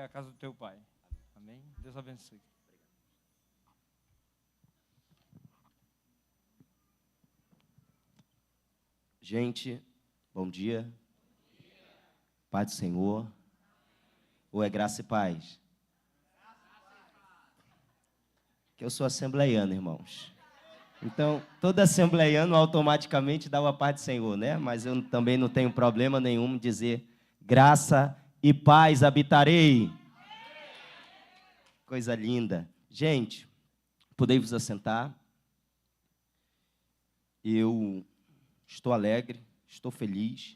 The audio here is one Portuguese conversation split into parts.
a casa do teu pai. Amém? Deus abençoe. Gente, bom dia. Paz do Senhor. Ou é graça e paz? Que eu sou assembleiano, irmãos. Então, todo assembleiano automaticamente dá uma paz do Senhor, né? Mas eu também não tenho problema nenhum em dizer graça e paz habitarei. Coisa linda. Gente, podei vos assentar. Eu estou alegre, estou feliz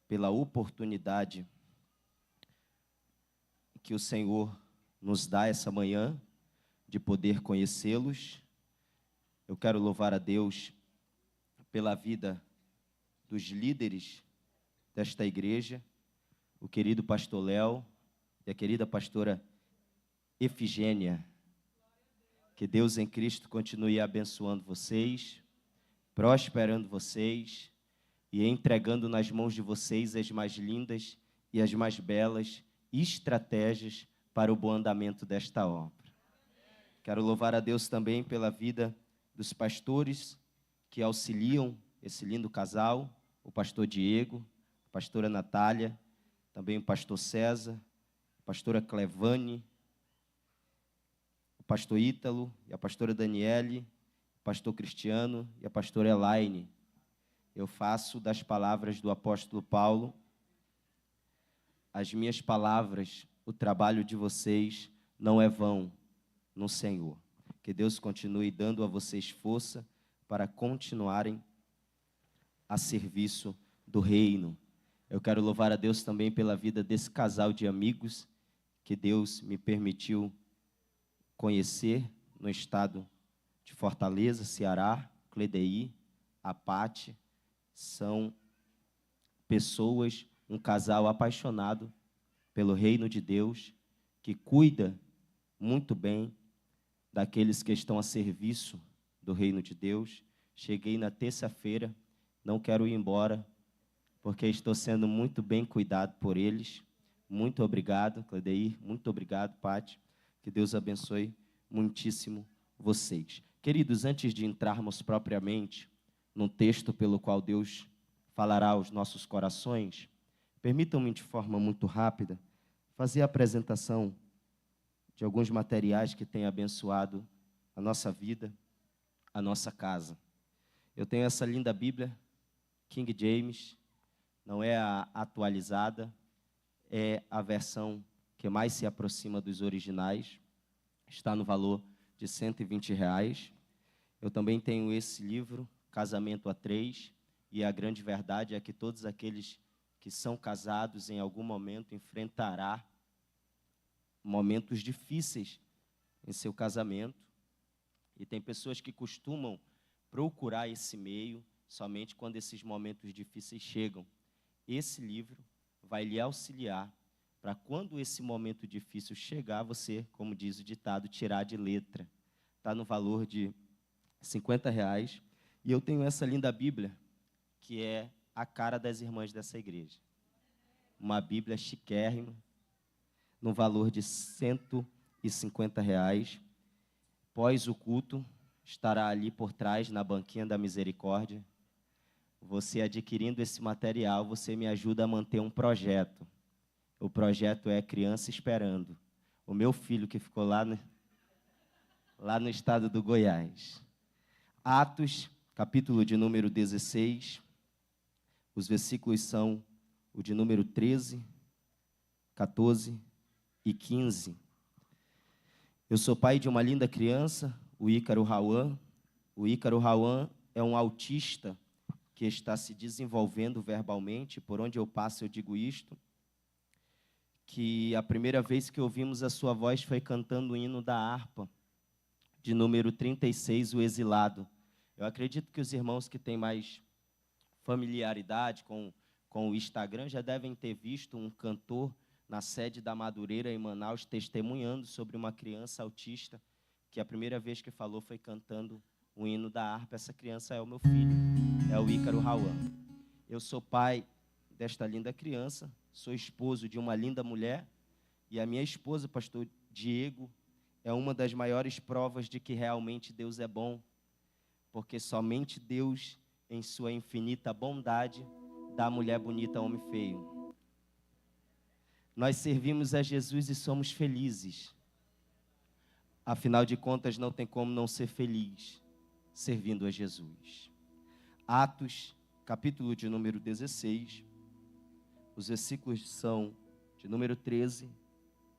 pela oportunidade que o Senhor nos dá essa manhã de poder conhecê-los. Eu quero louvar a Deus pela vida dos líderes desta igreja, o querido pastor Léo e a querida pastora Efigênia. Que Deus em Cristo continue abençoando vocês, prosperando vocês e entregando nas mãos de vocês as mais lindas e as mais belas estratégias para o bom andamento desta obra. Quero louvar a Deus também pela vida dos pastores que auxiliam esse lindo casal, o pastor Diego, a pastora Natália, também o pastor César, a pastora Clevane, o pastor Ítalo e a pastora Daniele, o pastor Cristiano e a pastora Elaine. Eu faço das palavras do apóstolo Paulo, as minhas palavras, o trabalho de vocês não é vão no Senhor. Que Deus continue dando a vocês força para continuarem a serviço do reino. Eu quero louvar a Deus também pela vida desse casal de amigos que Deus me permitiu conhecer no estado de Fortaleza, Ceará, Cledeí, a Pati. São pessoas, um casal apaixonado pelo reino de Deus, que cuida muito bem daqueles que estão a serviço do reino de Deus. Cheguei na terça-feira, não quero ir embora, porque estou sendo muito bem cuidado por eles. Muito obrigado, Cledeir, muito obrigado, Pati. Que Deus abençoe muitíssimo vocês. Queridos, antes de entrarmos propriamente no texto pelo qual Deus falará aos nossos corações, permitam-me de forma muito rápida fazer a apresentação de alguns materiais que têm abençoado a nossa vida, a nossa casa. Eu tenho essa linda Bíblia, King James, não é a atualizada, é a versão que mais se aproxima dos originais, está no valor de R$120. Eu também tenho esse livro, Casamento a Três, e a grande verdade é que todos aqueles que são casados em algum momento enfrentará momentos difíceis em seu casamento, e tem pessoas que costumam procurar esse meio somente quando esses momentos difíceis chegam. Esse livro vai lhe auxiliar para quando esse momento difícil chegar, você, como diz o ditado, tirar de letra. Está no valor de R$50, e eu tenho essa linda Bíblia, que é a cara das irmãs dessa igreja. Uma Bíblia chiquérrima, no valor de R$150. Pós o culto, estará ali por trás, na banquinha da misericórdia. Você adquirindo esse material, você me ajuda a manter um projeto. O projeto é Criança Esperando. O meu filho que ficou lá no estado do Goiás. Atos, capítulo de número 16. Os versículos são o de número 13, 14 e 15. Eu sou pai de uma linda criança, o Ícaro Rauan. O Ícaro Rauan é um autista que está se desenvolvendo verbalmente. Por onde eu passo eu digo isto, que a primeira vez que ouvimos a sua voz foi cantando o hino da harpa, de número 36, O Exilado. Eu acredito que os irmãos que têm mais familiaridade com o Instagram já devem ter visto um cantor na sede da Madureira, em Manaus, testemunhando sobre uma criança autista, que a primeira vez que falou foi cantando o hino da harpa. Essa criança é o meu filho, é o Ícaro Rauan. Eu sou pai desta linda criança, sou esposo de uma linda mulher, E a minha esposa, pastor Diego, é uma das maiores provas de que realmente Deus é bom, porque somente Deus, em sua infinita bondade, dá mulher bonita a homem feio. Nós servimos a Jesus e somos felizes. Afinal de contas, não tem como não ser feliz servindo a Jesus. Atos, capítulo de número 16, os versículos são de número 13,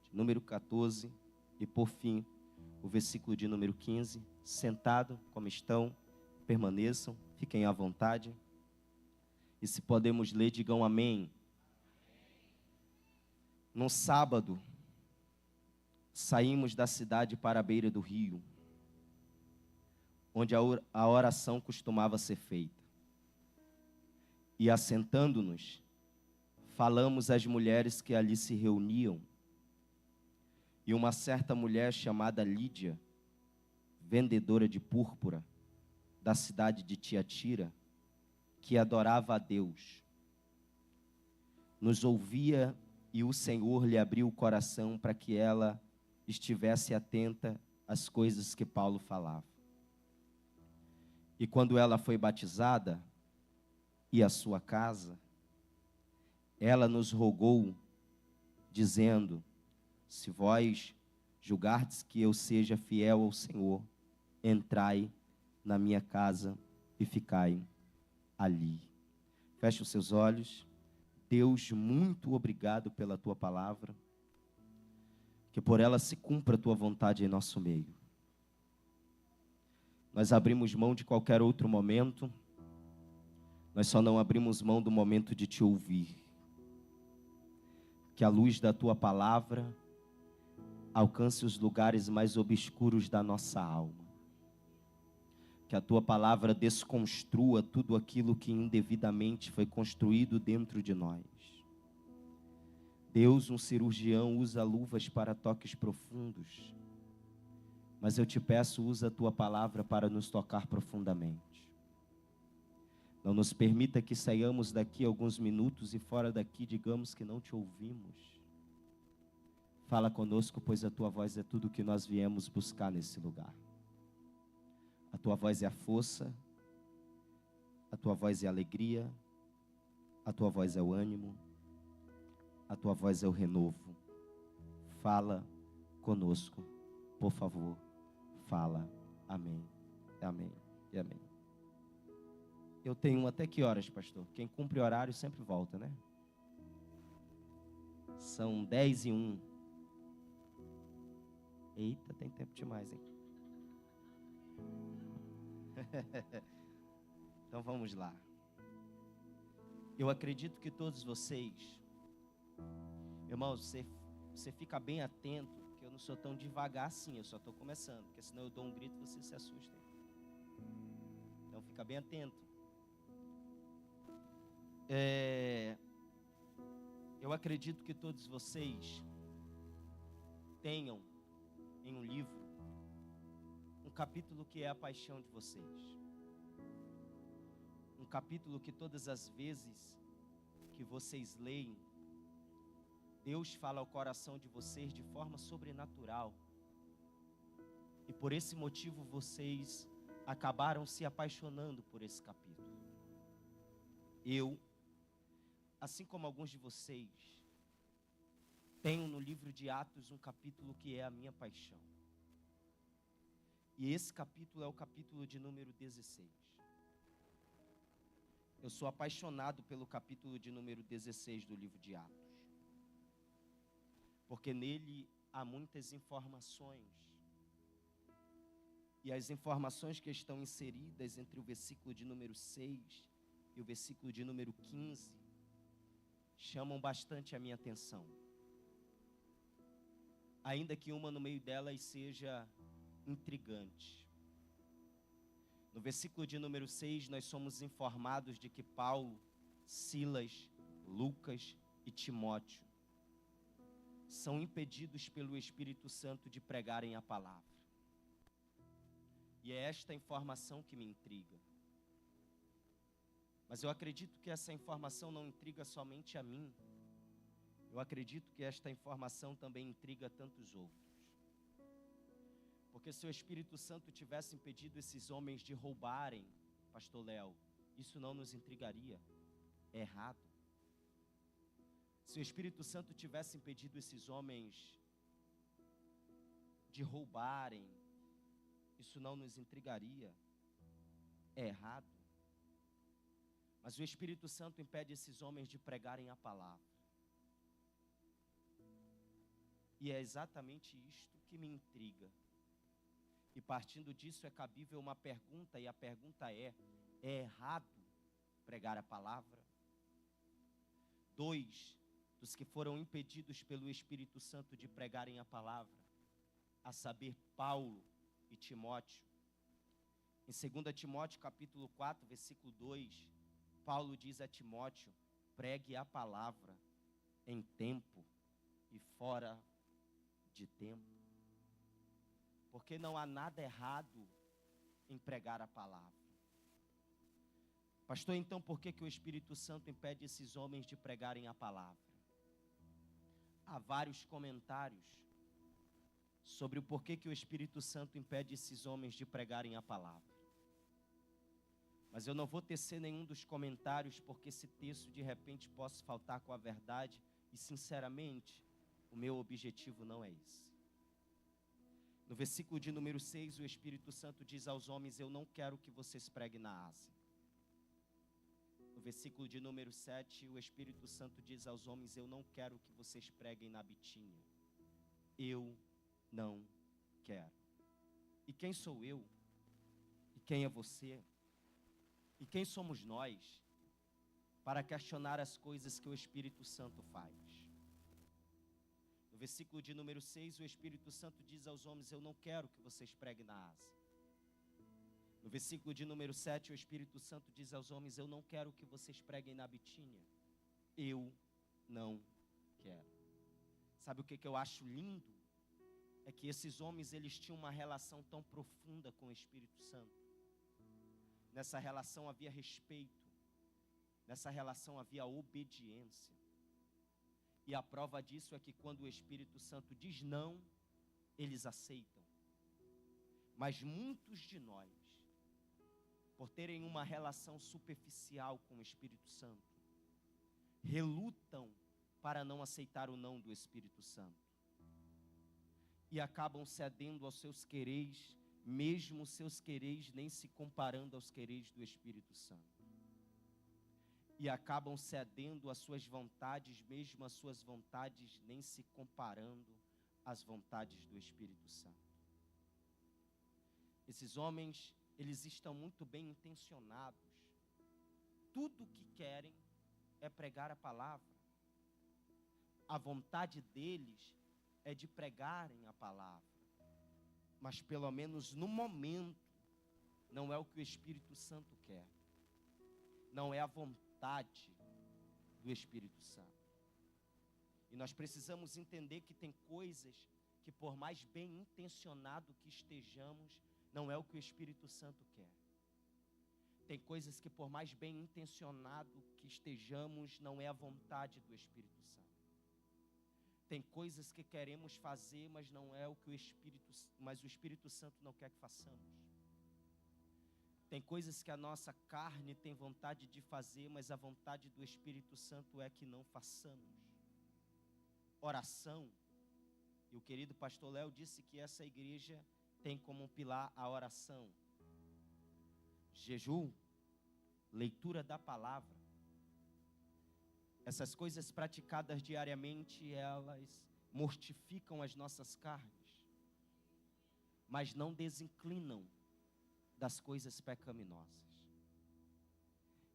de número 14 e, por fim, o versículo de número 15. Sentado como estão, permaneçam, fiquem à vontade. E se podemos ler, digam amém. No sábado, saímos da cidade para a beira do rio, onde a oração costumava ser feita. E assentando-nos, falamos às mulheres que ali se reuniam. E uma certa mulher chamada Lídia, vendedora de púrpura, da cidade de Tiatira, que adorava a Deus, nos ouvia, e o Senhor lhe abriu o coração para que ela estivesse atenta às coisas que Paulo falava. E quando ela foi batizada, e a sua casa, ela nos rogou, dizendo: se vós julgardes que eu seja fiel ao Senhor, entrai na minha casa e ficai ali. Feche os seus olhos. Deus, muito obrigado pela tua palavra, que por ela se cumpra a tua vontade em nosso meio. Nós abrimos mão de qualquer outro momento, nós só não abrimos mão do momento de te ouvir. Que a luz da tua palavra alcance os lugares mais obscuros da nossa alma. Que a tua palavra desconstrua tudo aquilo que indevidamente foi construído dentro de nós. Deus, um cirurgião, usa luvas para toques profundos, mas eu te peço, usa a tua palavra para nos tocar profundamente. Não nos permita que saiamos daqui alguns minutos e fora daqui digamos que não te ouvimos. Fala conosco, pois a tua voz é tudo o que nós viemos buscar nesse lugar. A tua voz é a força, a tua voz é a alegria, a tua voz é o ânimo, a tua voz é o renovo. Fala conosco, por favor, fala. Amém, amém e amém. Eu tenho até que horas, pastor? Quem cumpre horário sempre volta, né? São 10:01. Eita, tem tempo demais, hein? Então vamos lá. Eu acredito que todos vocês, irmãos, você fica bem atento, que eu não sou tão devagar assim, eu só estou começando, porque senão eu dou um grito e vocês se assustem. Então fica bem atento. Eu acredito que todos vocês tenham em um livro um capítulo que é a paixão de vocês. Um capítulo que todas as vezes que vocês leem, Deus fala ao coração de vocês de forma sobrenatural. E por esse motivo vocês acabaram se apaixonando por esse capítulo. Eu, assim como alguns de vocês, tenho no livro de Atos um capítulo que é a minha paixão. E esse capítulo é o capítulo de número 16. Eu sou apaixonado pelo capítulo de número 16 do livro de Atos. Porque nele há muitas informações. E as informações que estão inseridas entre o versículo de número 6 e o versículo de número 15 chamam bastante a minha atenção. Ainda que uma no meio delas seja intrigante. No versículo de número 6, nós somos informados de que Paulo, Silas, Lucas e Timóteo são impedidos pelo Espírito Santo de pregarem a palavra. E é esta informação que me intriga. Mas eu acredito que essa informação não intriga somente a mim, Eu acredito que esta informação também intriga tantos outros. Porque se o Espírito Santo tivesse impedido esses homens de roubarem, pastor Léo, isso não nos intrigaria. É errado. Se o Espírito Santo tivesse impedido esses homens de roubarem, isso não nos intrigaria. É errado. Mas o Espírito Santo impede esses homens de pregarem a palavra. E é exatamente isto que me intriga. E partindo disso é cabível uma pergunta, e a pergunta é errado pregar a palavra? 2 dos que foram impedidos pelo Espírito Santo de pregarem a palavra, a saber, Paulo e Timóteo. Em 2 Timóteo capítulo 4, versículo 2, Paulo diz a Timóteo: pregue a palavra em tempo e fora de tempo. Porque não há nada errado em pregar a palavra. Pastor, então por que o Espírito Santo impede esses homens de pregarem a palavra? Há vários comentários sobre o porquê que o Espírito Santo impede esses homens de pregarem a palavra. Mas eu não vou tecer nenhum dos comentários, porque esse texto de repente possa faltar com a verdade, e sinceramente, o meu objetivo não é esse. No versículo de número 6, o Espírito Santo diz aos homens: eu não quero que vocês preguem na Ásia. No versículo de número 7, o Espírito Santo diz aos homens: eu não quero que vocês preguem na Bitínia. Eu não quero. E quem sou eu? E quem é você? E quem somos nós para questionar as coisas que o Espírito Santo faz? No versículo de número 6, o Espírito Santo diz aos homens: eu não quero que vocês preguem na Ásia. No versículo de número 7, o Espírito Santo diz aos homens: eu não quero que vocês preguem na Bitínia. Eu não quero. Sabe o que eu acho lindo? É que esses homens, eles tinham uma relação tão profunda com o Espírito Santo. Nessa relação havia respeito. Nessa relação havia obediência. E a prova disso é que quando o Espírito Santo diz não, eles aceitam. Mas muitos de nós, por terem uma relação superficial com o Espírito Santo, relutam para não aceitar o não do Espírito Santo. E acabam cedendo aos seus quereres, mesmo os seus quereres nem se comparando aos quereres do Espírito Santo. E acabam cedendo às suas vontades, mesmo as suas vontades nem se comparando às vontades do Espírito Santo. Esses homens, eles estão muito bem intencionados. Tudo o que querem é pregar a palavra. A vontade deles é de pregarem a palavra. Mas pelo menos no momento, não é o que o Espírito Santo quer. Não é a vontade do Espírito Santo. E nós precisamos entender que tem coisas que, por mais bem intencionado que estejamos, não é o que o Espírito Santo quer. Tem coisas que, por mais bem intencionado que estejamos, não é a vontade do Espírito Santo. Tem coisas que queremos fazer, mas não é o que o Espírito Santo não quer que façamos. Tem coisas que a nossa carne tem vontade de fazer, mas a vontade do Espírito Santo é que não façamos. Oração. E o querido pastor Léo disse que essa igreja tem como pilar a oração. Jejum, leitura da palavra. Essas coisas praticadas diariamente, elas mortificam as nossas carnes, mas não desinclinam das coisas pecaminosas.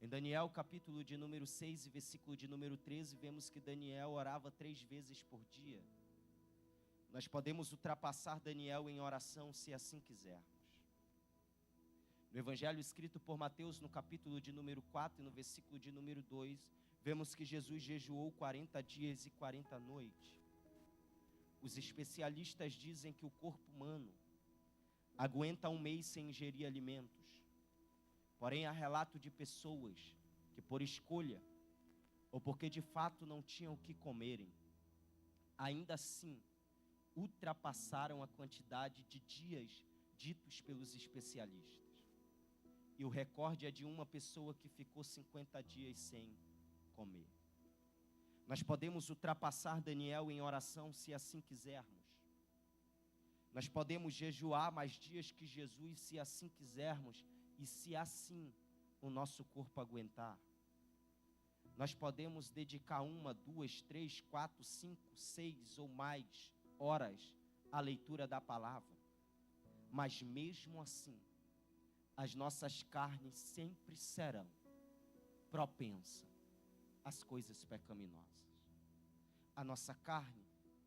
Em Daniel capítulo de número 6 e versículo de número 13, vemos que Daniel orava 3 vezes por dia. Nós podemos ultrapassar Daniel em oração se assim quisermos. No evangelho escrito por Mateus, no capítulo de número 4 e no versículo de número 2, vemos que Jesus jejuou 40 dias e 40 noites. Os especialistas dizem que o corpo humano aguenta 1 mês sem ingerir alimentos. Porém, há relato de pessoas que por escolha, ou porque de fato não tinham o que comerem, ainda assim, ultrapassaram a quantidade de dias ditos pelos especialistas. E o recorde é de uma pessoa que ficou 50 dias sem comer. Nós podemos ultrapassar Daniel em oração se assim quisermos. Nós podemos jejuar mais dias que Jesus se assim quisermos e se assim o nosso corpo aguentar. Nós podemos dedicar 1, 2, 3, 4, 5, 6 ou mais horas à leitura da palavra. Mas mesmo assim, as nossas carnes sempre serão propensas às coisas pecaminosas. A nossa carne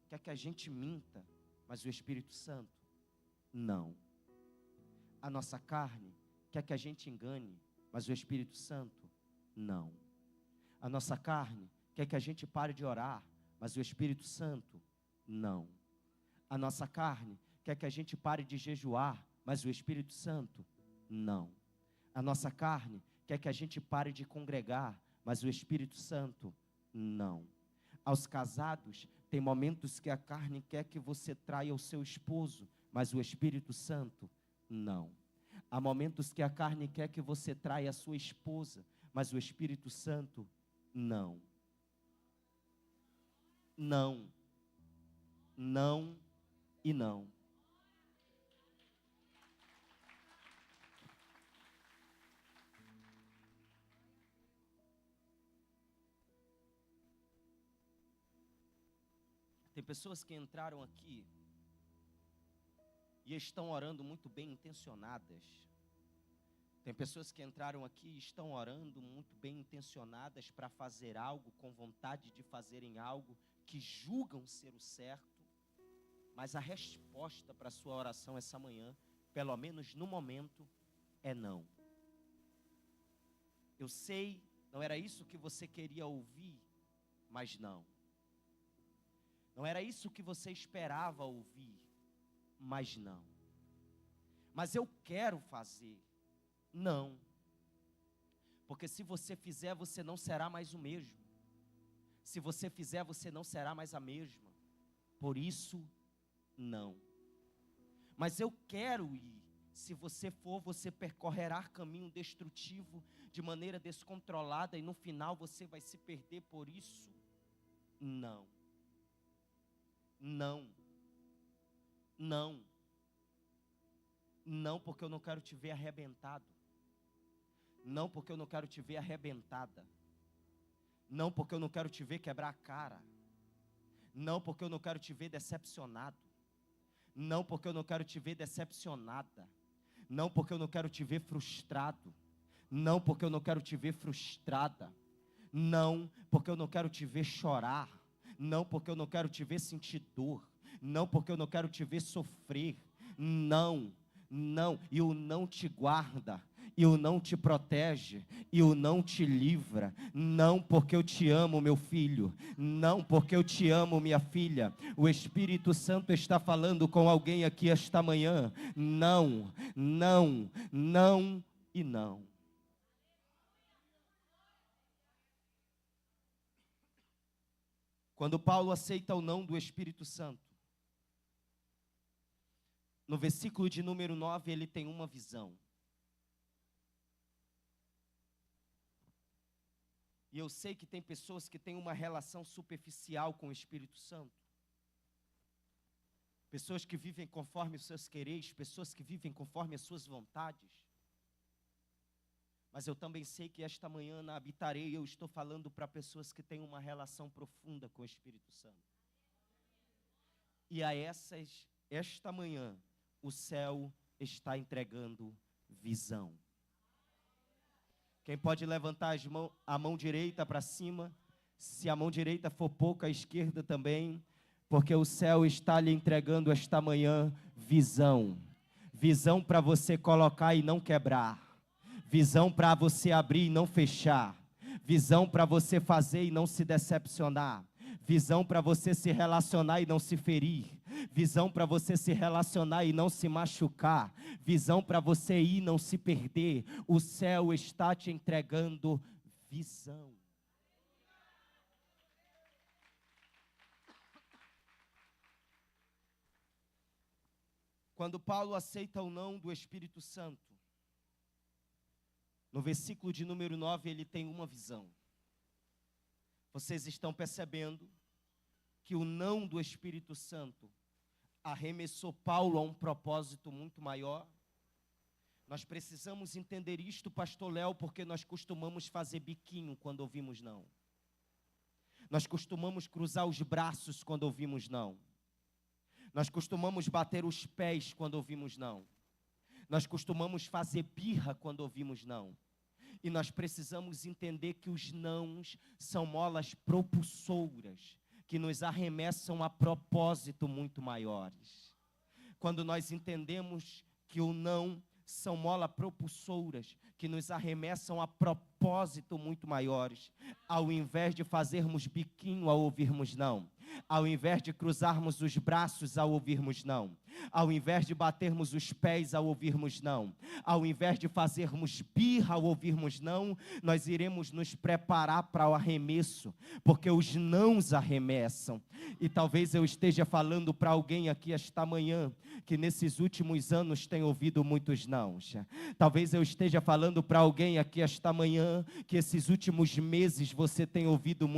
quer que a gente minta, mas o Espírito Santo, não. A nossa carne quer que a gente engane, mas o Espírito Santo, não. A nossa carne quer que a gente pare de orar, mas o Espírito Santo, não. A nossa carne quer que a gente pare de jejuar, mas o Espírito Santo, não. A nossa carne quer que a gente pare de congregar, mas o Espírito Santo, não. Aos casados, tem momentos que a carne quer que você traia o seu esposo, mas o Espírito Santo, não. Há momentos que a carne quer que você traia a sua esposa, mas o Espírito Santo, não. Não. Não e não. Tem pessoas que entraram aqui e estão orando muito bem intencionadas. Tem pessoas que entraram aqui e estão orando muito bem intencionadas para fazer algo, com vontade de fazerem algo que julgam ser o certo. Mas a resposta para a sua oração essa manhã, pelo menos no momento, é não. Eu sei, não era isso que você queria ouvir, mas não. Não era isso que você esperava ouvir, mas não. Mas eu quero fazer, não. Porque se você fizer, você não será mais o mesmo. Se você fizer, você não será mais a mesma. Por isso, não. Mas eu quero ir. Se você for, você percorrerá caminho destrutivo de maneira descontrolada e no final você vai se perder. Por isso, não. Não. Não. Não, porque eu não quero te ver arrebentado. Não, porque eu não quero te ver arrebentada. Não, porque eu não quero te ver quebrar a cara. Não, porque eu não quero te ver decepcionado. Não, porque eu não quero te ver decepcionada. Não, porque eu não quero te ver frustrado. Não, porque eu não quero te ver frustrada. Não, porque eu não quero te ver chorar. Não, porque eu não quero te ver sentir dor. Não, porque eu não quero te ver sofrer. Não, não. E o não te guarda. E o não te protege. E o não te livra. Não, porque eu te amo, meu filho. Não, porque eu te amo, minha filha. O Espírito Santo está falando com alguém aqui esta manhã. Não, não, não e não. Quando Paulo aceita o não do Espírito Santo, no versículo de número 9, ele tem uma visão. E eu sei que tem pessoas que têm uma relação superficial com o Espírito Santo. Pessoas que vivem conforme os seus quereres, pessoas que vivem conforme as suas vontades. Mas eu também sei que esta manhã na Habitarei eu estou falando para pessoas que têm uma relação profunda com o Espírito Santo. E a esta manhã, o céu está entregando visão. Quem pode levantar a mão direita para cima? Se a mão direita for pouca, a esquerda também. Porque o céu está lhe entregando esta manhã visão. Visão para você colocar e não quebrar. Visão para você abrir e não fechar. Visão para você fazer e não se decepcionar. Visão para você se relacionar e não se ferir. Visão para você se relacionar e não se machucar. Visão para você ir e não se perder. O céu está te entregando visão. Quando Paulo aceita o não do Espírito Santo, no versículo de número 9, ele tem uma visão. Vocês estão percebendo que o não do Espírito Santo arremessou Paulo a um propósito muito maior? Nós precisamos entender isto, pastor Léo, porque nós costumamos fazer biquinho quando ouvimos não. Nós costumamos cruzar os braços quando ouvimos não. Nós costumamos bater os pés quando ouvimos não. Nós costumamos fazer birra quando ouvimos não. E nós precisamos entender que os nãos são molas propulsoras, que nos arremessam a propósito muito maiores. Quando nós entendemos que o não são molas propulsoras, que nos arremessam a propósito muito maiores, ao invés de fazermos biquinho ao ouvirmos não, ao invés de cruzarmos os braços ao ouvirmos não, ao invés de batermos os pés ao ouvirmos não, ao invés de fazermos birra ao ouvirmos não, nós iremos nos preparar para o arremesso, porque os nãos arremessam. E talvez eu esteja falando para alguém aqui esta manhã, que nesses últimos anos tem ouvido muitos nãos. Talvez eu esteja falando para alguém aqui esta manhã, que esses últimos meses você tem ouvido muito.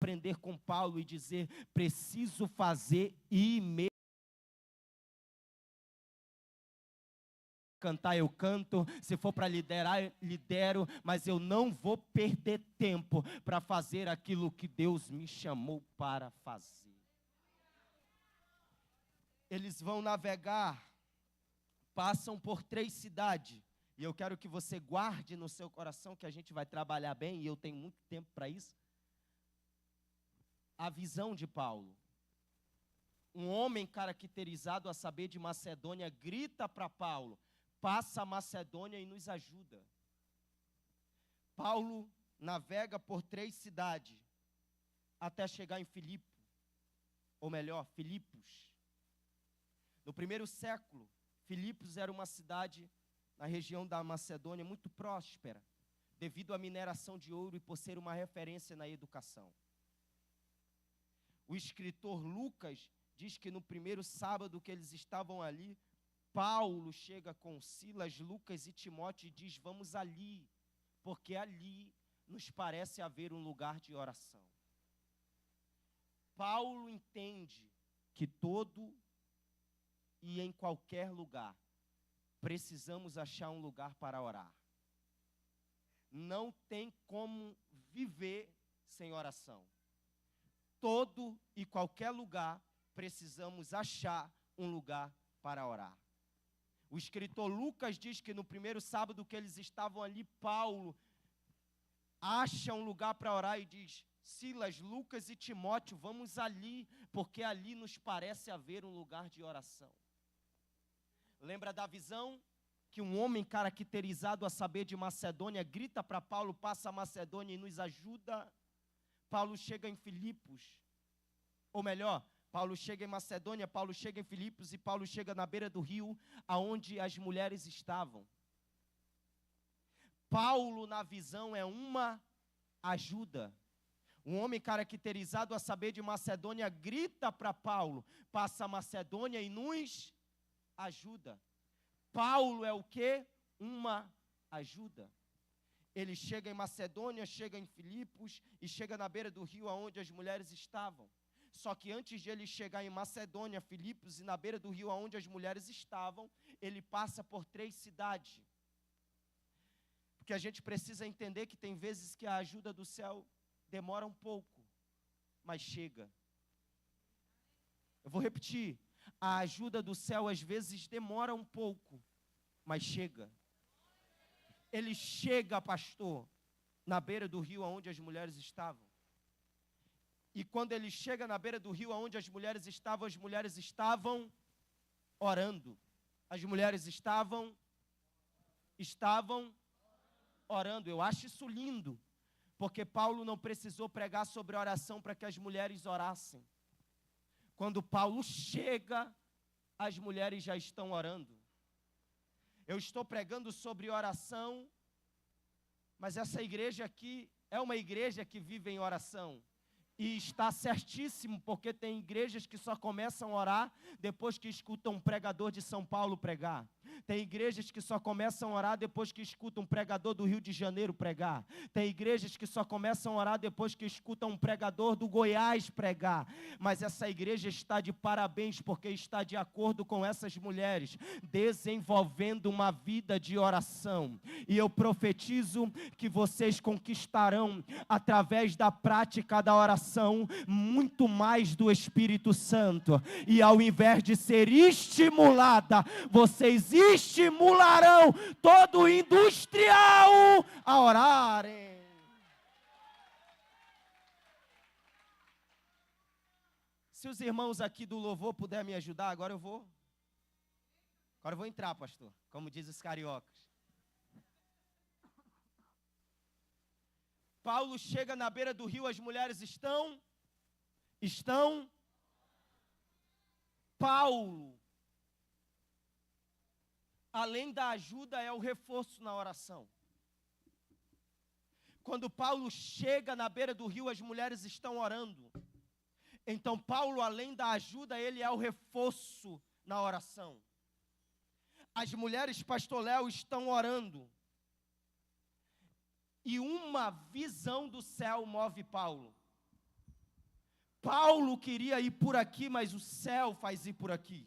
Aprender com Paulo e dizer: preciso fazer imediatamente. Cantar eu canto, se for para liderar, lidero, mas eu não vou perder tempo para fazer aquilo que Deus me chamou para fazer. Eles vão navegar, passam por 3 cidades, e eu quero que você guarde no seu coração, que a gente vai trabalhar bem, e eu tenho muito tempo para isso. A visão de Paulo. Um homem caracterizado a saber de Macedônia grita para Paulo: passa a Macedônia e nos ajuda. Paulo navega por 3 cidades até chegar em Filipe, ou melhor, Filipos. No primeiro século, Filipos era uma cidade na região da Macedônia muito próspera, devido à mineração de ouro e por ser uma referência na educação. O escritor Lucas diz que no primeiro sábado que eles estavam ali, Paulo chega com Silas, Lucas e Timóteo e diz: vamos ali, porque ali nos parece haver um lugar de oração. Paulo entende que todo e em qualquer lugar precisamos achar um lugar para orar. Não tem como viver sem oração. Todo e qualquer lugar precisamos achar um lugar para orar. O escritor Lucas diz que no primeiro sábado que eles estavam ali, Paulo acha um lugar para orar e diz: Silas, Lucas e Timóteo, vamos ali, porque ali nos parece haver um lugar de oração. Lembra da visão? Que um homem caracterizado a saber de Macedônia grita para Paulo: passa a Macedônia e nos ajuda. Paulo chega em Filipos, ou melhor, Paulo chega em Macedônia, Paulo chega em Filipos e Paulo chega na beira do rio, aonde as mulheres estavam. Paulo na visão é uma ajuda. Um homem caracterizado a saber de Macedônia grita para Paulo: passa a Macedônia e nos ajuda. Paulo é o quê? Uma ajuda. Ele chega em Macedônia, chega em Filipos e chega na beira do rio aonde as mulheres estavam. Só que antes de ele chegar em Macedônia, Filipos e na beira do rio aonde as mulheres estavam, ele passa por 3 cidades. Porque a gente precisa entender que tem vezes que a ajuda do céu demora um pouco, mas chega. Eu vou repetir. A ajuda do céu às vezes demora um pouco, mas chega. Ele chega, pastor, na beira do rio onde as mulheres estavam. E quando ele chega na beira do rio onde as mulheres estavam orando. As mulheres estavam orando. Eu acho isso lindo, porque Paulo não precisou pregar sobre oração para que as mulheres orassem. Quando Paulo chega, as mulheres já estão orando. Eu estou pregando sobre oração, mas essa igreja aqui é uma igreja que vive em oração. E está certíssimo, porque tem igrejas que só começam a orar depois que escutam um pregador de São Paulo pregar. Tem igrejas que só começam a orar depois que escutam um pregador do Rio de Janeiro pregar. Tem igrejas que só começam a orar depois que escutam um pregador do Goiás pregar. Mas essa igreja está de parabéns, porque está de acordo com essas mulheres, desenvolvendo uma vida de oração. E eu profetizo que vocês conquistarão, através da prática da oração, muito mais do Espírito Santo. E ao invés de ser estimulada, vocês estimularão todo industrial a orarem. Se os irmãos aqui do louvor puderem me ajudar, agora eu vou entrar, pastor, como diz os cariocas. Paulo chega na beira do rio, as mulheres estão. Paulo, além da ajuda, é o reforço na oração. Quando Paulo chega na beira do rio, as mulheres estão orando. Então Paulo, além da ajuda, ele é o reforço na oração. As mulheres, pastor Léo, estão orando. E uma visão do céu move Paulo. Paulo queria ir por aqui, mas o céu faz ir por aqui.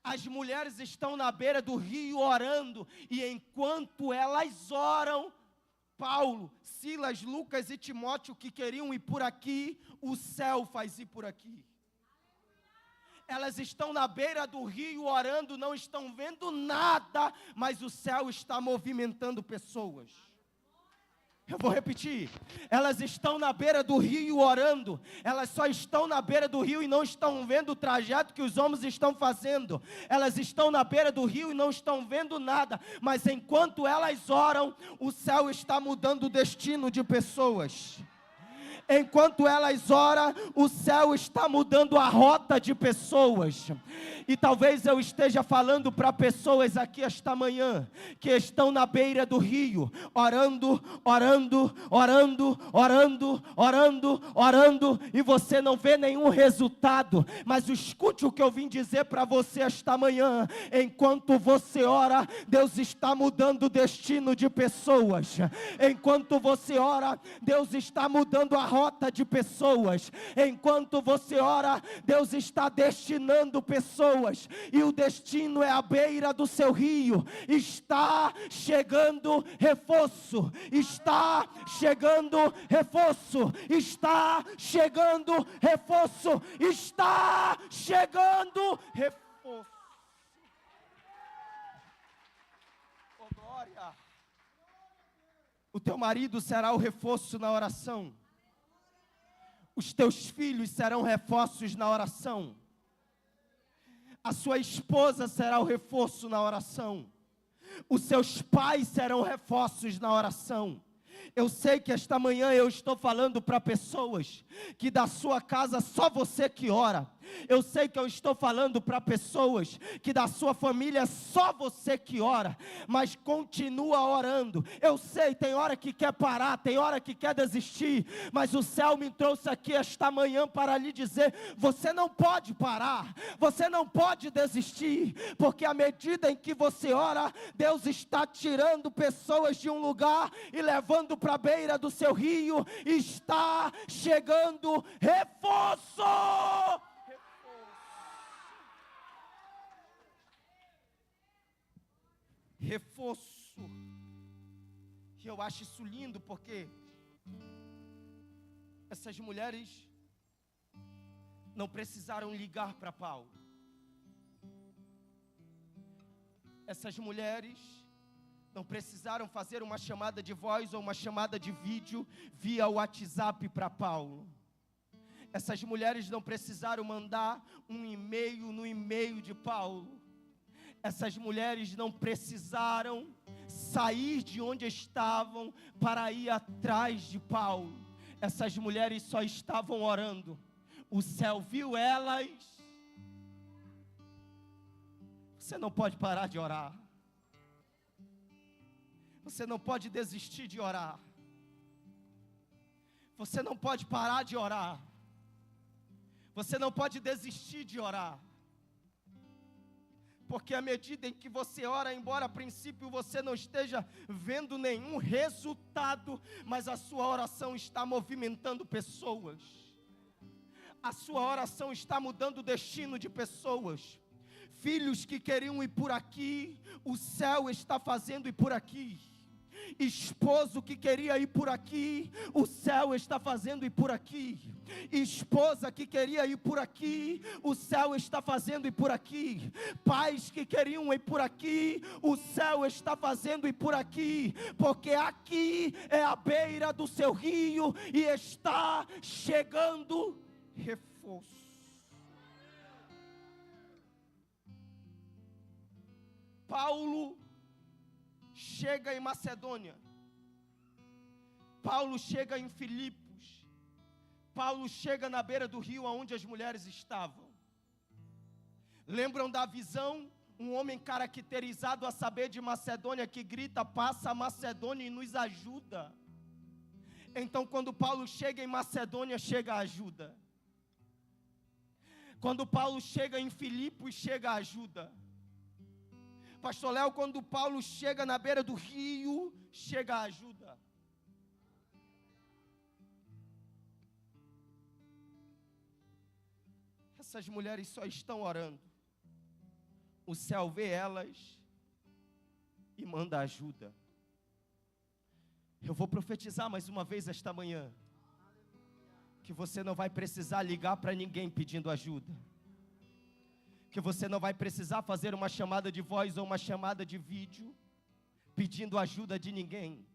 As mulheres estão na beira do rio orando, e enquanto elas oram, Paulo, Silas, Lucas e Timóteo, que queriam ir por aqui, o céu faz ir por aqui. Elas estão na beira do rio orando, não estão vendo nada, mas o céu está movimentando pessoas. Eu vou repetir. Elas estão na beira do rio orando. Elas só estão na beira do rio e não estão vendo o trajeto que os homens estão fazendo. Elas estão na beira do rio e não estão vendo nada. Mas enquanto elas oram, o céu está mudando o destino de pessoas. Enquanto elas oram, o céu está mudando a rota de pessoas. E talvez eu esteja falando para pessoas aqui esta manhã, que estão na beira do rio, orando, e você não vê nenhum resultado. Mas escute o que eu vim dizer para você esta manhã: enquanto você ora, Deus está mudando o destino de pessoas. Enquanto você ora, Deus está mudando a rota de pessoas. Enquanto você ora, Deus está destinando pessoas, e o destino é a beira do seu rio. Está chegando reforço, está chegando reforço, está chegando reforço, está chegando reforço. reforço. Oh, glória. O teu marido será o reforço na oração. Os teus filhos serão reforços na oração. A sua esposa será o reforço na oração. Os seus pais serão reforços na oração. Eu sei que esta manhã eu estou falando para pessoas que da sua casa só você que ora. Eu sei que eu estou falando para pessoas que da sua família só você que ora, mas continua orando. Eu sei, tem hora que quer parar, tem hora que quer desistir, mas o céu me trouxe aqui esta manhã para lhe dizer: você não pode parar, você não pode desistir, porque à medida em que você ora, Deus está tirando pessoas de um lugar e levando para a beira do seu rio. Está chegando reforço. Reforço. E eu acho isso lindo, porque essas mulheres não precisaram ligar para Paulo. Essas mulheres não precisaram fazer uma chamada de voz ou uma chamada de vídeo via WhatsApp para Paulo. Essas mulheres não precisaram mandar um e-mail no e-mail de Paulo. Essas mulheres não precisaram sair de onde estavam para ir atrás de Paulo. Essas mulheres só estavam orando. O céu viu elas. Você não pode parar de orar. Você não pode desistir de orar. Você não pode parar de orar. Você não pode desistir de orar. Porque à medida em que você ora, embora a princípio você não esteja vendo nenhum resultado, mas a sua oração está movimentando pessoas. A sua oração está mudando o destino de pessoas. Filhos que queriam ir por aqui, o céu está fazendo ir por aqui. Esposo que queria ir por aqui, o céu está fazendo ir por aqui. Esposa que queria ir por aqui, o céu está fazendo ir por aqui. Pais que queriam ir por aqui, o céu está fazendo ir por aqui. Porque aqui é a beira do seu rio e está chegando reforço. Paulo chega em Macedônia. Paulo chega em Filipos. Paulo chega na beira do rio onde as mulheres estavam. Lembram da visão? Um homem caracterizado a saber de Macedônia que grita: passa a Macedônia e nos ajuda. Então quando Paulo chega em Macedônia, chega a ajuda. Quando Paulo chega em Filipos, chega a ajuda. Pastor Léo, quando Paulo chega na beira do rio, chega a ajuda. Essas mulheres só estão orando. O céu vê elas e manda ajuda. Eu vou profetizar mais uma vez esta manhã, que você não vai precisar ligar para ninguém pedindo ajuda. Que você não vai precisar fazer uma chamada de voz ou uma chamada de vídeo pedindo ajuda de ninguém.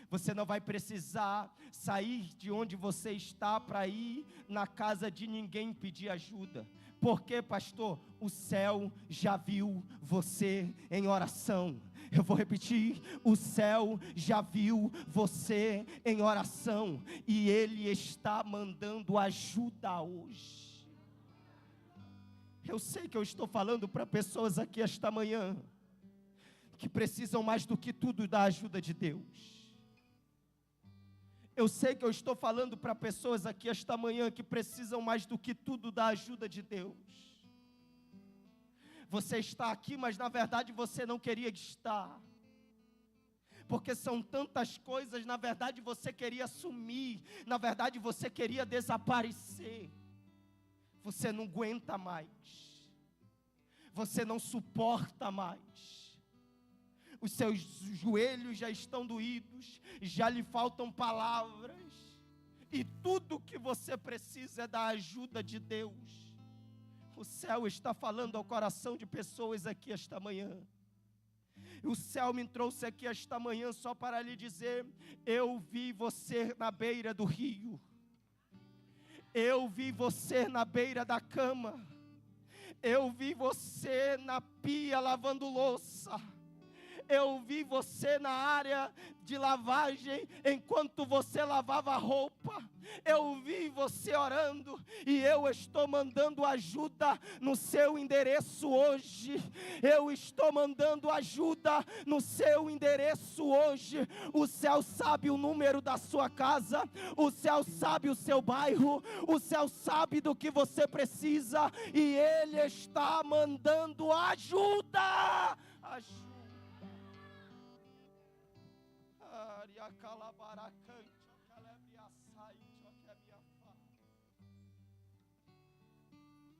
Você não vai precisar sair de onde você está para ir na casa de ninguém pedir ajuda. Por quê, pastor? O céu já viu você em oração. Eu vou repetir: o céu já viu você em oração e Ele está mandando ajuda hoje. Eu sei que eu estou falando para pessoas aqui esta manhã que precisam mais do que tudo da ajuda de Deus. Eu sei que eu estou falando para pessoas aqui esta manhã que precisam mais do que tudo da ajuda de Deus. Você está aqui, mas na verdade você não queria estar. Porque são tantas coisas, na verdade você queria sumir, na verdade você queria desaparecer. Você não aguenta mais. Você não suporta mais. Os seus joelhos já estão doídos, já lhe faltam palavras. E tudo que você precisa é da ajuda de Deus. O céu está falando ao coração de pessoas aqui esta manhã. O céu me trouxe aqui esta manhã só para lhe dizer: eu vi você na beira do rio. Eu vi você na beira da cama. Eu vi você na pia lavando louça. Eu vi você na área de lavagem, enquanto você lavava roupa. Eu vi você orando, e eu estou mandando ajuda no seu endereço hoje. Eu estou mandando ajuda no seu endereço hoje. O céu sabe o número da sua casa, o céu sabe o seu bairro, o céu sabe do que você precisa, e Ele está mandando ajuda. Ajuda.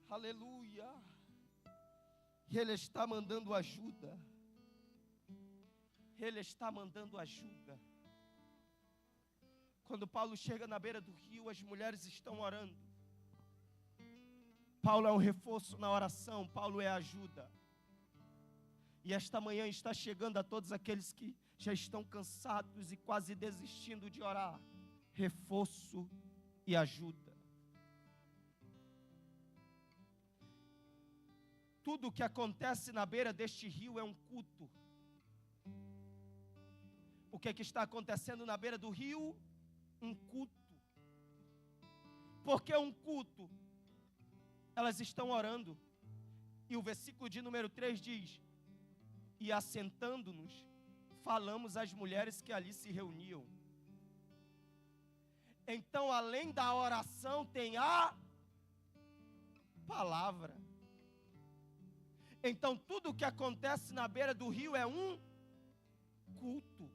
Aleluia. Ele está mandando ajuda. Ele está mandando ajuda. Quando Paulo chega na beira do rio, as mulheres estão orando. Paulo é um reforço na oração, Paulo é ajuda. E esta manhã está chegando a todos aqueles que já estão cansados e quase desistindo de orar. Reforço e ajuda. Tudo o que acontece na beira deste rio é um culto. O que está acontecendo na beira do rio? Um culto. Por que um culto? Elas estão orando. E o versículo de número 3 diz: e assentando-nos, falamos às mulheres que ali se reuniam. Então, além da oração, tem a palavra. Então, tudo o que acontece na beira do rio é um culto.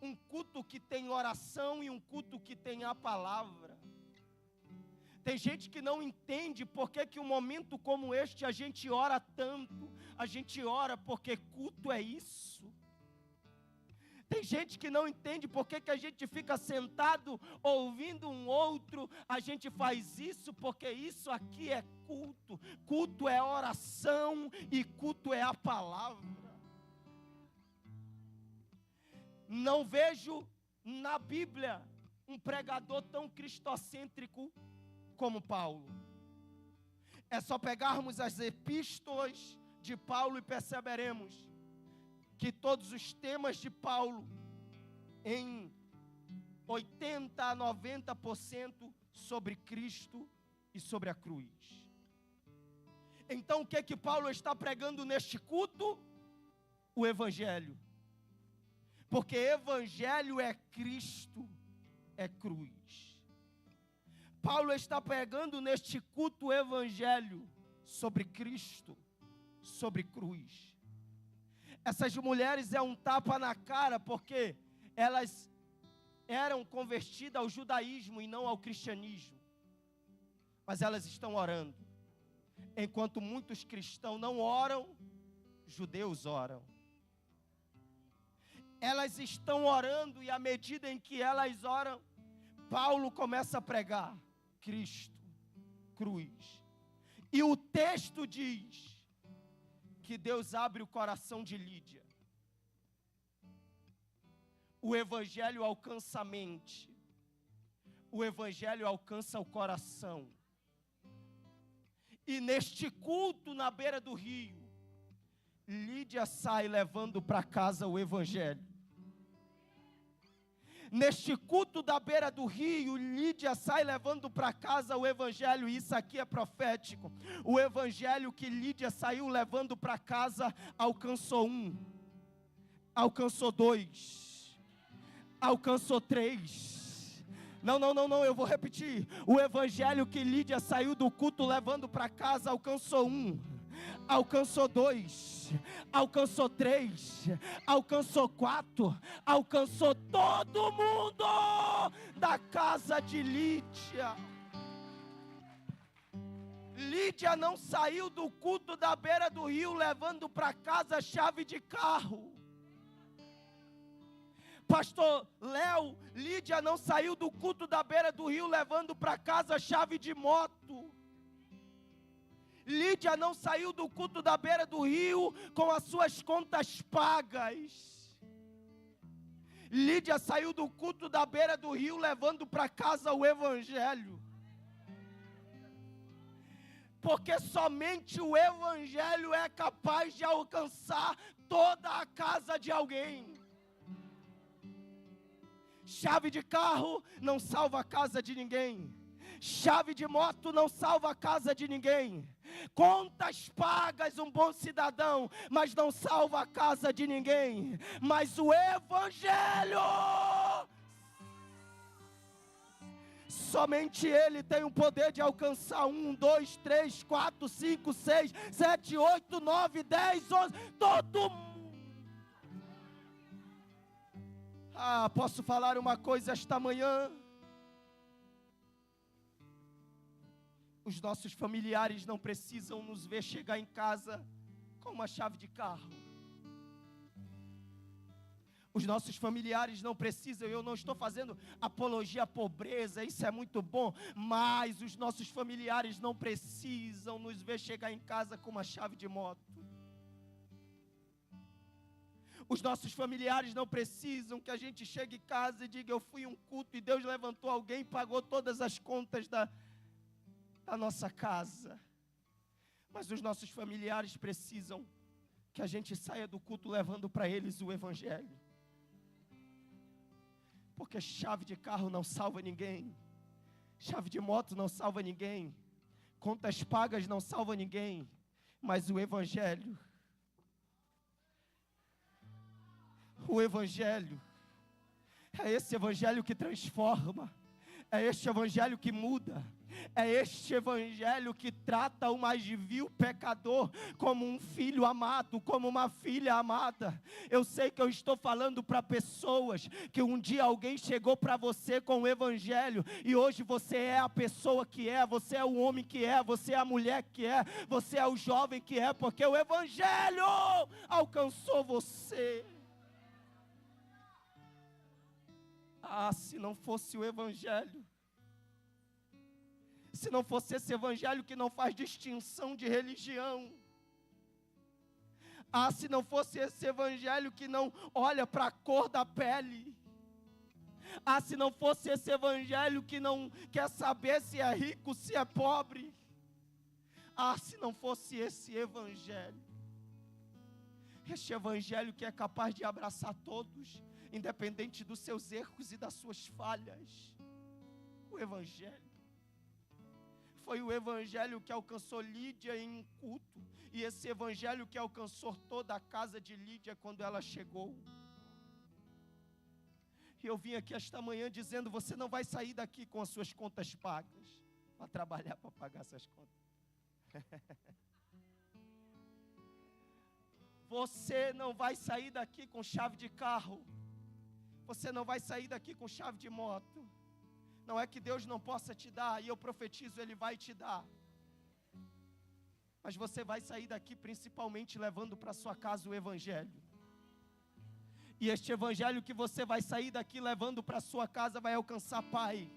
Um culto que tem oração e um culto que tem a palavra. Tem gente que não entende por que um momento como este a gente ora tanto. A gente ora porque culto é isso. Tem gente que não entende por que a gente fica sentado ouvindo um outro. A gente faz isso porque isso aqui é culto. Culto é oração e culto é a palavra. Não vejo na Bíblia um pregador tão cristocêntrico como Paulo. É só pegarmos as epístolas de Paulo e perceberemos que todos os temas de Paulo, em 80% a 90% sobre Cristo e sobre a cruz. Então o que Paulo está pregando neste culto? O Evangelho. Porque Evangelho é Cristo, é cruz. Paulo está pregando neste culto o Evangelho sobre Cristo, sobre cruz. Essas mulheres é um tapa na cara, porque elas eram convertidas ao judaísmo e não ao cristianismo. Mas elas estão orando. Enquanto muitos cristãos não oram, judeus oram. Elas estão orando, e à medida em que elas oram, Paulo começa a pregar Cristo, cruz. E o texto diz que Deus abre o coração de Lídia. O Evangelho alcança a mente. O Evangelho alcança o coração. E neste culto na beira do rio, Lídia sai levando para casa o Evangelho. Neste culto da beira do rio, Lídia sai levando para casa o Evangelho. E isso aqui é profético. O Evangelho que Lídia saiu levando para casa alcançou 1, alcançou 2, alcançou 3. Não, eu vou repetir. O Evangelho que Lídia saiu do culto levando para casa alcançou 1, alcançou 2, alcançou 3, alcançou 4, alcançou todo mundo da casa de Lídia. Lídia não saiu do culto da beira do rio levando para casa chave de carro. Pastor Léo, Lídia não saiu do culto da beira do rio levando para casa chave de moto. Lídia não saiu do culto da beira do rio com as suas contas pagas. Lídia saiu do culto da beira do rio levando para casa o evangelho. Porque somente o evangelho é capaz de alcançar toda a casa de alguém. Chave de carro não salva a casa de ninguém. Chave de moto não salva a casa de ninguém. Contas pagas, um bom cidadão, mas não salva a casa de ninguém. Mas o evangelho, somente ele tem o poder de alcançar 1, 2, 3, 4, 5, 6, 7, 8, 9, 10, 11, todo mundo. Posso falar uma coisa esta manhã? Os nossos familiares não precisam nos ver chegar em casa com uma chave de carro. Os nossos familiares não precisam, eu não estou fazendo apologia à pobreza, isso é muito bom, mas os nossos familiares não precisam nos ver chegar em casa com uma chave de moto. Os nossos familiares não precisam que a gente chegue em casa e diga: eu fui um culto e Deus levantou alguém e pagou todas as contas da nossa casa. Mas os nossos familiares precisam que a gente saia do culto levando para eles o evangelho. Porque chave de carro não salva ninguém, chave de moto não salva ninguém, contas pagas não salva ninguém, mas o evangelho, é esse evangelho que transforma, é este evangelho que muda, é este evangelho que trata o mais vil pecador como um filho amado, como uma filha amada. Eu sei que eu estou falando para pessoas que um dia alguém chegou para você com o evangelho e hoje você é a pessoa que é, você é o homem que é, você é a mulher que é, você é o jovem que é, porque o evangelho alcançou você. Se não fosse o evangelho, se não fosse esse evangelho que não faz distinção de religião, se não fosse esse evangelho que não olha para a cor da pele, se não fosse esse evangelho que não quer saber se é rico, se é pobre, se não fosse esse evangelho que é capaz de abraçar todos, independente dos seus erros e das suas falhas. O evangelho foi o evangelho que alcançou Lídia em um culto, e esse evangelho que alcançou toda a casa de Lídia quando ela chegou. E eu vim aqui esta manhã dizendo: você não vai sair daqui com as suas contas pagas, para trabalhar para pagar essas contas. Você não vai sair daqui com chave de carro, você não vai sair daqui com chave de moto. Não é que Deus não possa te dar, e eu profetizo, Ele vai te dar. Mas você vai sair daqui principalmente levando para sua casa o evangelho. E este evangelho que você vai sair daqui levando para sua casa vai alcançar pai.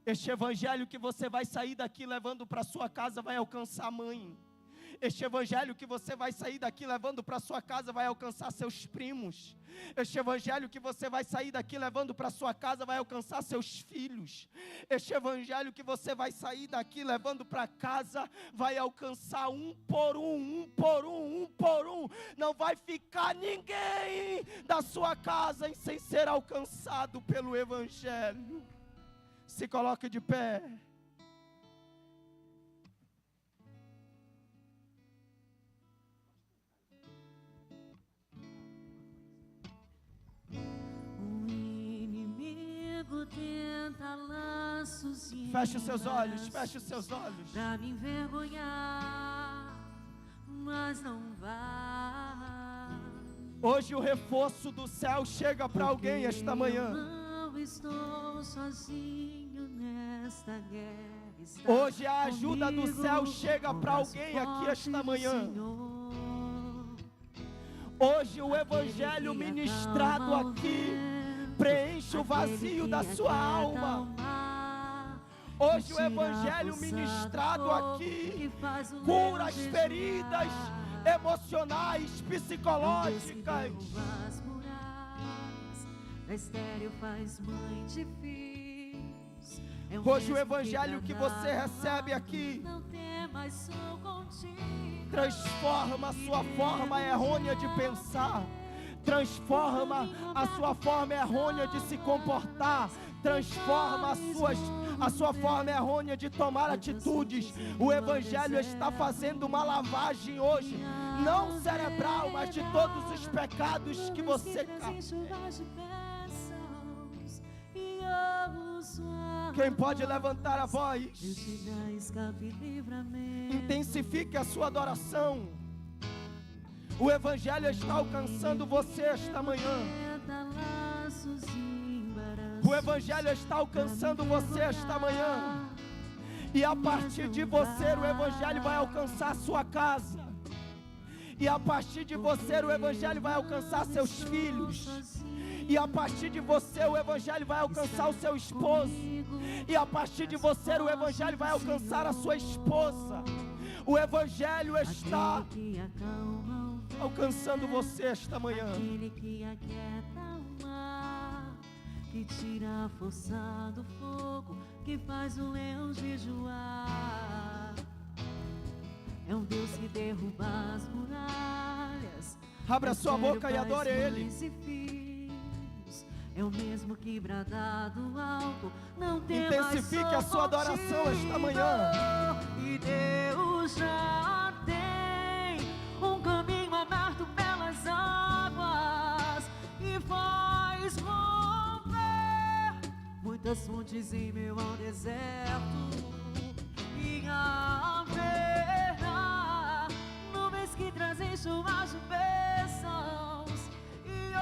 Este evangelho que você vai sair daqui levando para sua casa vai alcançar mãe. Este evangelho que você vai sair daqui levando para sua casa vai alcançar seus primos. Este evangelho que você vai sair daqui levando para sua casa vai alcançar seus filhos. Este evangelho que você vai sair daqui levando para casa vai alcançar um por um. Não vai ficar ninguém da sua casa sem ser alcançado pelo evangelho. Se coloque de pé. Feche os seus olhos, pra me envergonhar, mas não vai. Hoje o reforço do céu chega para alguém esta manhã. Não estou sozinho nesta guerra. Hoje a ajuda do céu chega para alguém aqui esta manhã. Hoje o evangelho ministrado aqui preenche o vazio da sua alma. Hoje o evangelho ministrado aqui cura as feridas emocionais, psicológicas. Hoje o evangelho que você recebe aqui transforma a sua forma errônea de pensar, transforma a sua forma errônea de se comportar, transforma a sua forma errônea de tomar atitudes. O evangelho está fazendo uma lavagem hoje, não cerebral, mas de todos os pecados que você Quem pode levantar a voz? Intensifique a sua adoração. O evangelho está alcançando você esta manhã. O evangelho está alcançando você esta manhã. E a partir de você o evangelho vai alcançar a sua casa. E a partir de você o evangelho vai alcançar seus filhos. E a partir de você o evangelho vai alcançar o seu esposo. E a partir de você o evangelho vai alcançar a sua esposa. O evangelho está alcançando você esta manhã. Que tira a força do fogo, que faz o leão jejuar. É um Deus que derruba as muralhas. Abra sua boca e adore Ele. É o mesmo que brada do alto, não tem. Intensifique a sua adoração esta manhã. E Deus já tem um caminho aberto pelas águas e faz romper muitas fontes em meu deserto. E haverá nuvens que trazem chuvas de bênçãos. E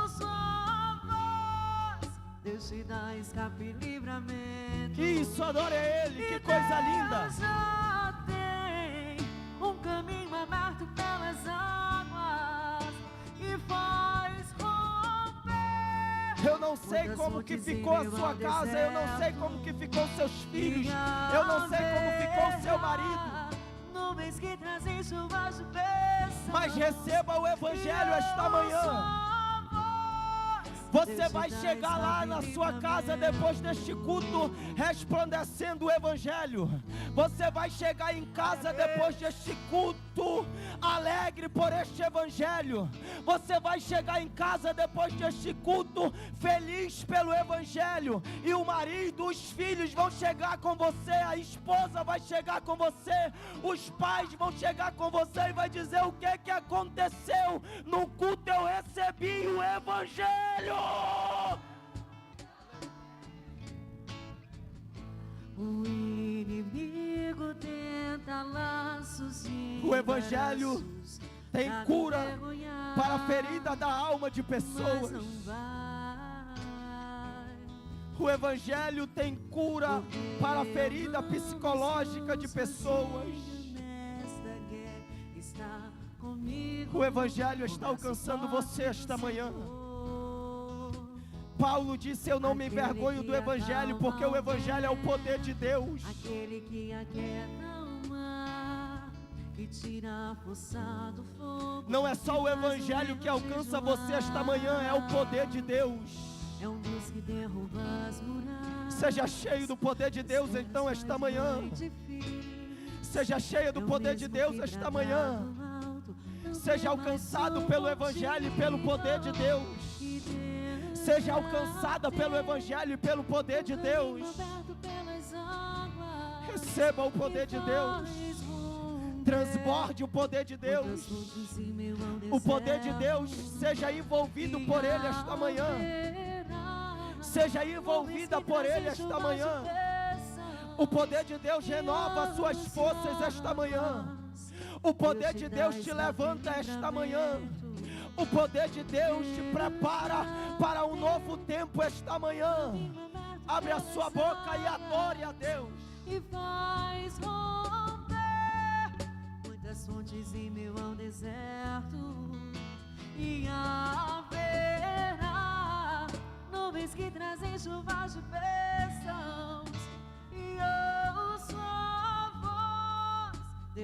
ouço a voz, Deus te dá escape e livramento. Que isso, adore Ele, que coisa linda. Já tem um caminho aberto pelas águas e faz romper. Eu não sei como que ficou a sua casa, eu não sei como que ficou seus filhos, eu não sei como ficou o seu marido. Nuvens que trazem chuvas de bênçãos, mas receba o evangelho esta manhã. Você vai chegar lá na sua casa depois deste culto resplandecendo o evangelho. Você vai chegar em casa depois deste culto alegre por este evangelho. Você vai chegar em casa depois deste culto feliz pelo evangelho. E o marido, os filhos vão chegar com você, a esposa vai chegar com você, os pais vão chegar com você e vai dizer: o que aconteceu? No culto eu recebi o evangelho. O inimigo tenta laços e o evangelho tem cura para a ferida da alma de pessoas. O evangelho tem cura para a ferida psicológica de pessoas. O evangelho está alcançando você esta manhã. Paulo disse: eu não me envergonho do evangelho, porque o evangelho é o poder de Deus. Aquele que aquieta o mar, que tira a força do fogo. Não é só o evangelho que alcança você esta manhã, é o poder de Deus. É um Deus que derruba as muralhas. Seja cheio do poder de Deus então esta manhã. Seja cheio do poder de Deus esta manhã. Seja alcançado pelo evangelho e pelo poder de Deus. Seja alcançada pelo evangelho e pelo poder de Deus. Receba o poder de Deus. Transborde o poder de Deus. O poder de Deus seja envolvido por Ele esta manhã. Seja envolvida por Ele esta manhã. O poder de Deus renova as suas forças esta manhã. O poder de Deus te levanta esta manhã. O poder de Deus te prepara para um novo tempo esta manhã. Abre a sua boca e adore a Deus. E faz romper muitas fontes em meu deserto. E haverá nuvens que trazem chuvas de bênçãos. E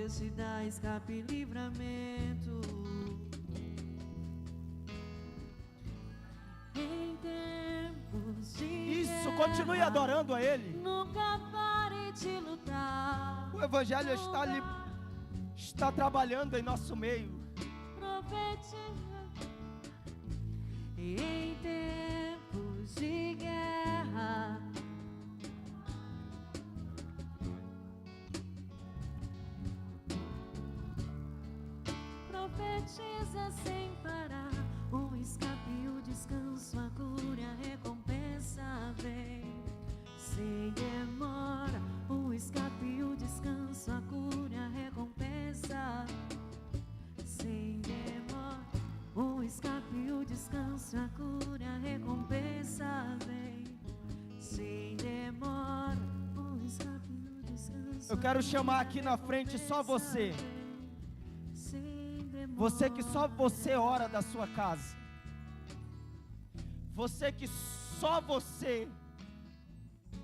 Deus te dá escape e livramento. Em tempos de Isso, guerra, continue adorando a Ele. nunca pare de lutar. O Evangelho está trabalhando em nosso meio. Profetiza. Em tempos de guerra, profetiza sem parar. O escape e o descanso, a cura, a recompensa vem sem demora. O escape e o descanso, a cura, a recompensa sem demora. O escape e o descanso, a cura, a recompensa vem sem demora. O escape e o descanso. Eu quero chamar aqui na frente só você. Você que só você ora da sua casa. Você que só você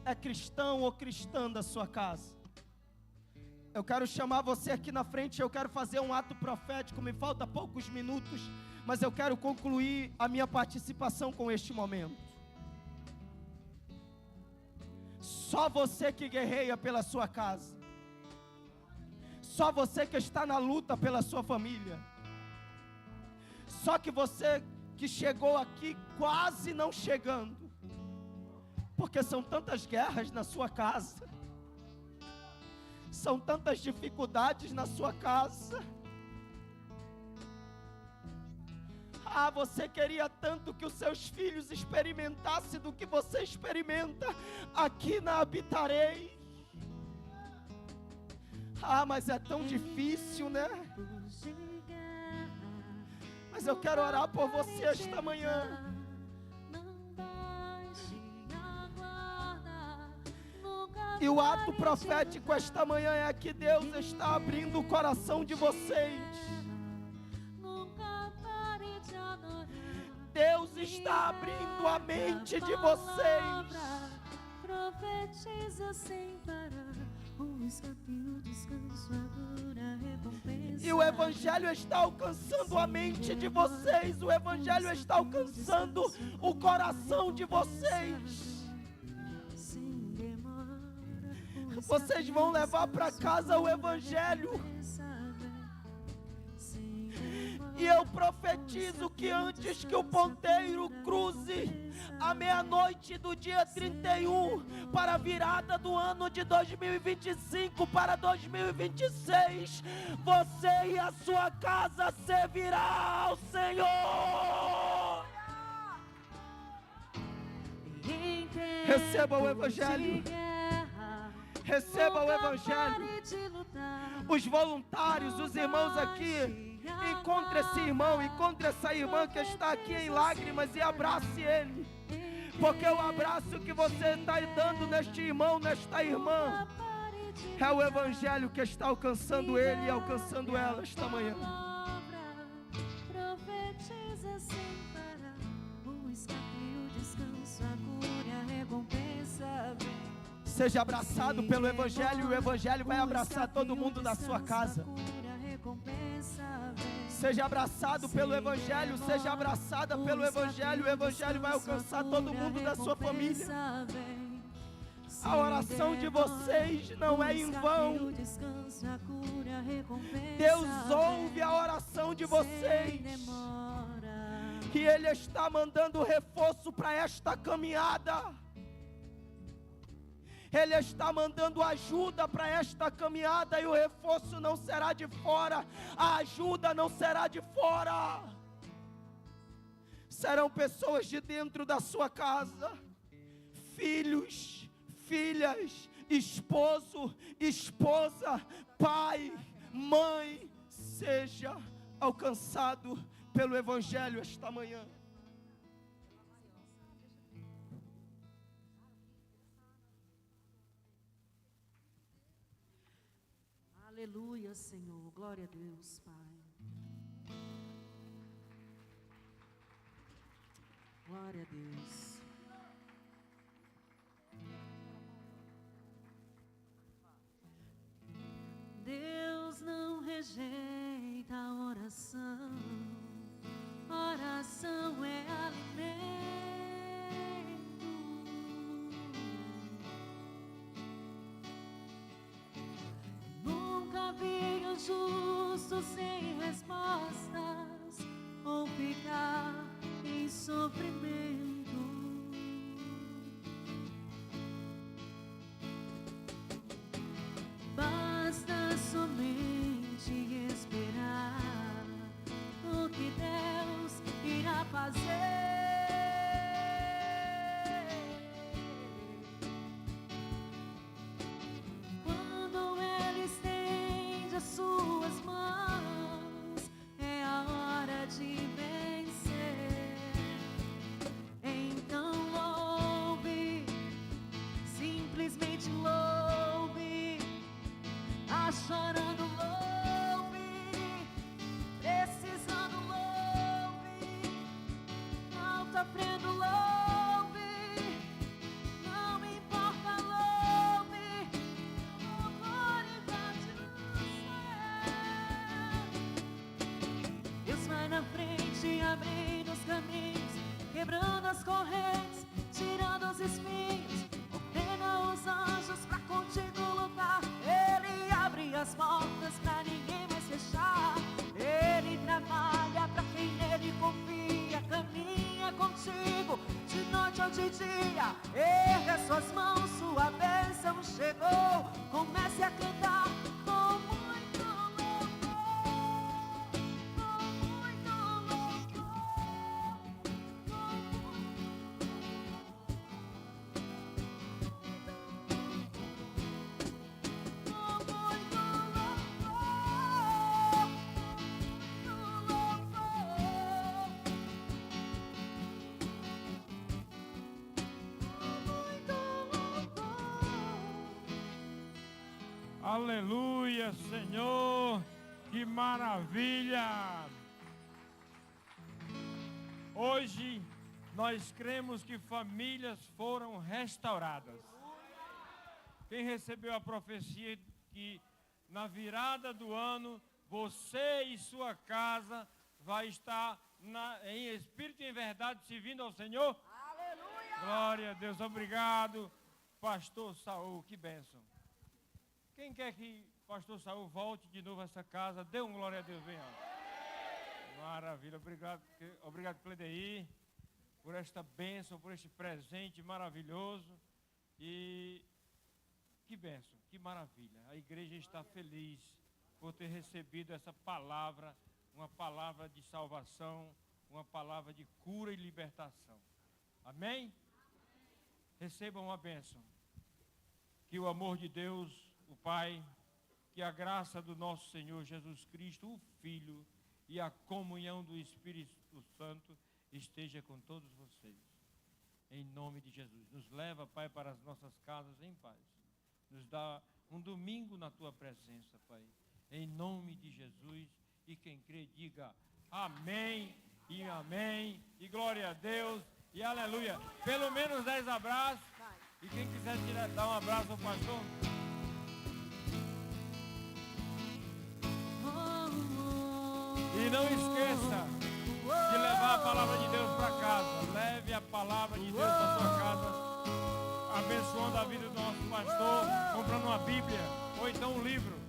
é cristão ou cristã da sua casa. Eu quero chamar você aqui na frente. Eu quero fazer um ato profético. Me falta poucos minutos, mas eu quero concluir a minha participação com este momento. Só você que guerreia pela sua casa. Só você que está na luta pela sua família. Só que você que chegou aqui quase não chegando. Porque são tantas guerras na sua casa. São tantas dificuldades na sua casa. Ah, você queria tanto que os seus filhos experimentassem do que você experimenta aqui na Habitarei. Ah, mas é tão difícil, né? Mas eu quero orar por você esta manhã. E o ato profético esta manhã é que Deus está abrindo o coração de vocês. Deus está abrindo a mente de vocês. Profetiza sem parar. O escape, o descanso, a cura, a recompensa. E o Evangelho está alcançando a mente de vocês. O Evangelho está alcançando o coração de vocês. Vocês vão levar para casa o Evangelho. E eu profetizo que antes que o ponteiro cruze a meia-noite do dia 31 para a virada do ano de 2025 para 2026, você e a sua casa servirá ao Senhor. Receba o Evangelho. Receba o Evangelho. Os voluntários, os irmãos aqui, encontre esse irmão, encontre essa irmã que está aqui em lágrimas e abrace ele. Porque o abraço que você está dando neste irmão, nesta irmã, é o Evangelho que está alcançando ele e alcançando ela esta manhã. Profetiza sem parar. O escape, o descanso, a cura, a recompensa vem. Seja abraçado pelo Evangelho, e o Evangelho vai abraçar todo mundo da sua casa. Seja abraçado pelo Evangelho, seja abraçada pelo Evangelho, o Evangelho vai alcançar todo mundo da sua família. A oração de vocês não é em vão. Deus ouve a oração de vocês. E Ele está mandando reforço para esta caminhada. Ele está mandando ajuda para esta caminhada, e o reforço não será de fora, a ajuda não será de fora. Serão pessoas de dentro da sua casa, filhos, filhas, esposo, esposa, pai, mãe, seja alcançado pelo Evangelho esta manhã. Aleluia, Senhor. Glória a Deus, Pai. Glória a Deus. Deus não justo sem respostas ou ficar em sofrimento. Basta somente esperar o que Deus irá fazer. Quando Ele estende as suas mãos, é a hora de vencer. Então louve, simplesmente louve, chorando louve, precisando louve, não sofrendo louve, não importa louve, autoridade do céu. Deus vai na frente, abrindo os caminhos, quebrando as correntes, tirando os espinhos, ordena os anjos pra contigo lutar. Ele abre as portas pra ninguém mais fechar. Ele trabalha pra quem nele confia, caminha contigo de noite ou de dia. Erga suas mãos, sua bênção chegou. Comece a cantar com muito louvor, com muito louvor, com Aleluia, Senhor, que maravilha! Hoje nós cremos que famílias foram restauradas. Quem recebeu a profecia que na virada do ano você e sua casa vai estar em espírito e em verdade servindo ao Senhor? Aleluia! Glória a Deus, obrigado, Pastor Saul, que bênção. Quem quer que Pastor Saul volte de novo a essa casa, dê um glória a Deus bem alto. Maravilha, obrigado Cledeir, por esta bênção, por este presente maravilhoso. E que bênção, que maravilha. A igreja está feliz por ter recebido essa palavra, uma palavra de salvação, uma palavra de cura e libertação. Amém? Recebam a bênção. Que o amor de Deus, o Pai, que a graça do nosso Senhor Jesus Cristo, o Filho, e a comunhão do Espírito Santo esteja com todos vocês. Em nome de Jesus. Nos leva, Pai, para as nossas casas em paz. Nos dá um domingo na Tua presença, Pai. Em nome de Jesus. E quem crê, diga amém e amém. E glória a Deus e aleluia. Pelo menos 10 abraços. E quem quiser dar um abraço ao pastor. E não esqueça de levar a palavra de Deus para casa. Leve a palavra de Deus para sua casa, abençoando a vida do nosso pastor, comprando uma Bíblia ou então um livro.